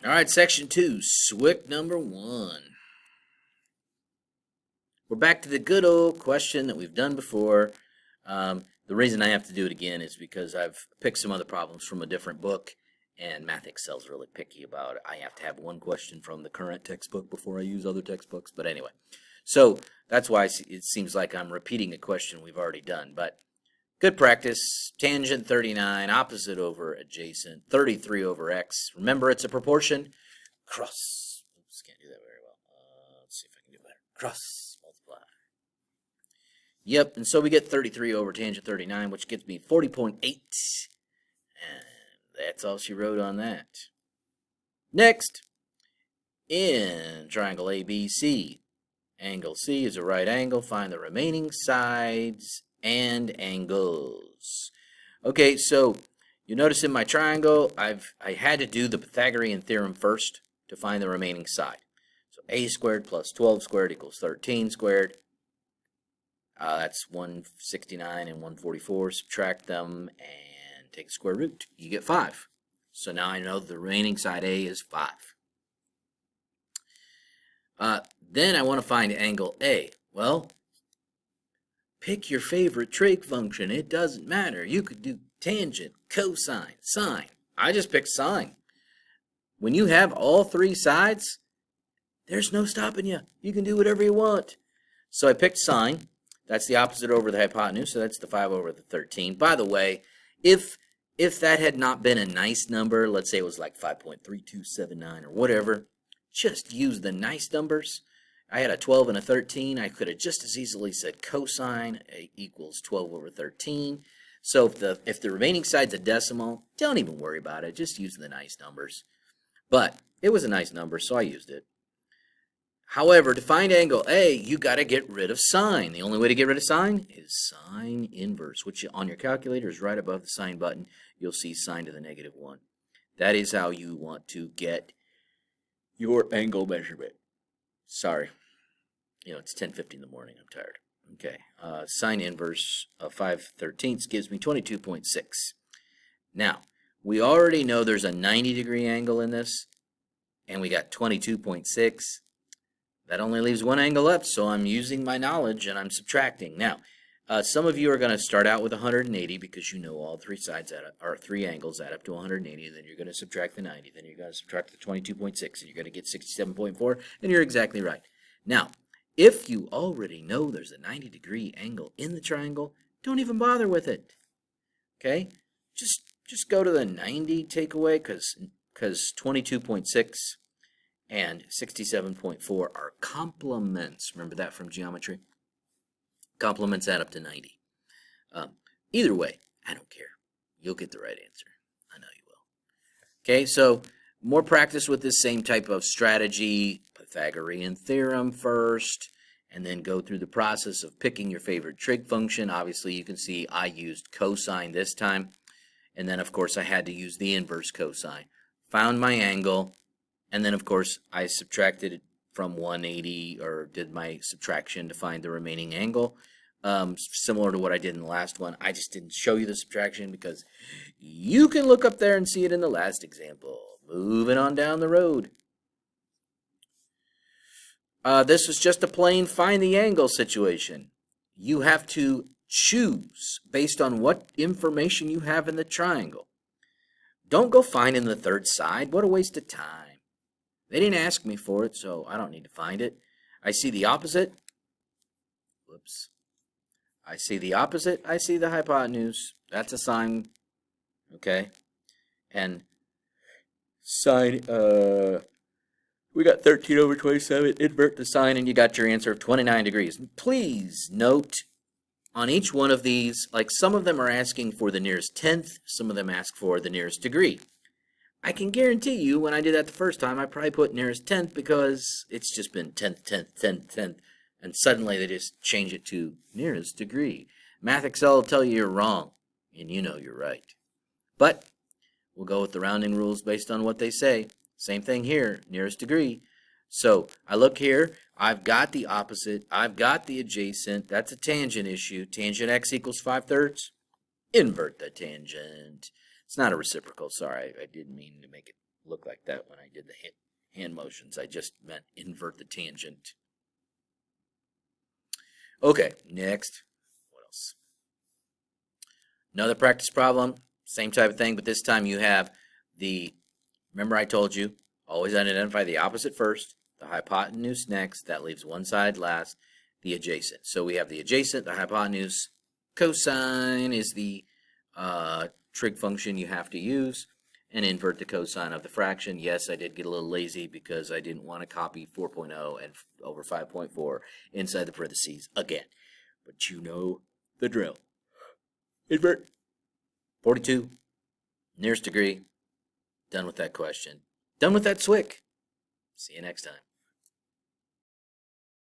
All right, section 2, Swyk number 1. We're back to the good old question that we've done before. The reason I have to do it again is because I've picked some other problems from a different book, and Math Excel's really picky about it. I have to have one question from the current textbook before I use other textbooks. But anyway, so that's why it seems like I'm repeating a question we've already done. But good practice. Tangent 39, opposite over adjacent, 33 over x. Remember, it's a proportion. Cross. Oops, can't do that very well. Let's see if I can do better. Cross multiply. Yep, and so we get 33 over tangent 39, which gives me 40.8. And that's all she wrote on that. Next, in triangle ABC, angle C is a right angle. Find the remaining sides and angles. Okay, so you notice in my triangle, I had to do the Pythagorean theorem first to find the remaining side. So a squared plus 12 squared equals 13 squared. That's 169 and 144. Subtract them and take the square root. You get 5. So now I know the remaining side A is 5. Then I want to find angle A. Well, pick your favorite trig function. It doesn't matter. You could do tangent, cosine, sine. I just picked sine. When you have all three sides, there's no stopping you. You can do whatever you want. So I picked sine. That's the opposite over the hypotenuse, so that's the 5 over the 13. By the way, if that had not been a nice number, let's say it was like 5.3279 or whatever, just use the nice numbers. I had a 12 and a 13. I could have just as easily said cosine equals 12 over 13. So if the remaining side's a decimal, don't even worry about it. Just use the nice numbers. But it was a nice number, so I used it. However, to find angle A, you got to get rid of sine. The only way to get rid of sine is sine inverse, which on your calculator is right above the sine button. You'll see sine to the -1. That is how you want to get your angle measurement. Sorry. It's 10:50 in the morning. I'm tired. Okay. Sine inverse of 5/13 gives me 22.6. Now, we already know there's a 90-degree angle in this, and we got 22.6. That only leaves one angle left, so I'm using my knowledge and I'm subtracting. Now, some of you are going to start out with 180 because you know all three sides or three angles add up to 180. Then you're going to subtract the 90. Then you're going to subtract the 22.6, and you're going to get 67.4, and you're exactly right. Now, if you already know there's a 90-degree angle in the triangle, don't even bother with it. Okay? Just go to the 90 takeaway because 22.6 and 67.4 are complements. Remember that from geometry? Complements add up to 90. Either way, I don't care. You'll get the right answer. I know you will. Okay, so more practice with this same type of strategy. Pythagorean theorem first, and then go through the process of picking your favorite trig function. Obviously, you can see I used cosine this time. And then, of course, I had to use the inverse cosine. Found my angle. And then, of course, I subtracted it from 180, or did my subtraction to find the remaining angle. Similar to what I did in the last one. I just didn't show you the subtraction because you can look up there and see it in the last example. Moving on down the road. This was just a plain find the angle situation. You have to choose based on what information you have in the triangle. Don't go finding the third side. What a waste of time. They didn't ask me for it, so I don't need to find it. I see the opposite. Whoops. I see the opposite. I see the hypotenuse. That's a sine. Okay. And sine, we got 13 over 27. Invert the sine, and you got your answer of 29 degrees. Please note on each one of these, like some of them are asking for the nearest tenth. Some of them ask for the nearest degree. I can guarantee you when I did that the first time, I probably put nearest tenth because it's just been tenth, and suddenly they just change it to nearest degree. Math Excel will tell you you're wrong, and you know you're right. But we'll go with the rounding rules based on what they say. Same thing here, nearest degree. So I look here, I've got the opposite, I've got the adjacent. That's a tangent issue. Tangent x equals 5/3. Invert the tangent. It's not a reciprocal, sorry, I didn't mean to make it look like that when I did the hand motions. I just meant invert the tangent. Okay, next. What else? Another practice problem, same type of thing, but this time you have remember I told you, always identify the opposite first, the hypotenuse next, that leaves one side last, the adjacent. So we have the adjacent, the hypotenuse, cosine is the trig function you have to use, and invert the cosine of the fraction. Yes, I did get a little lazy because I didn't want to copy 4.0 and over 5.4 inside the parentheses again. But you know the drill. Invert. 42. Nearest degree. Done with that question. Done with that Swyk. See you next time.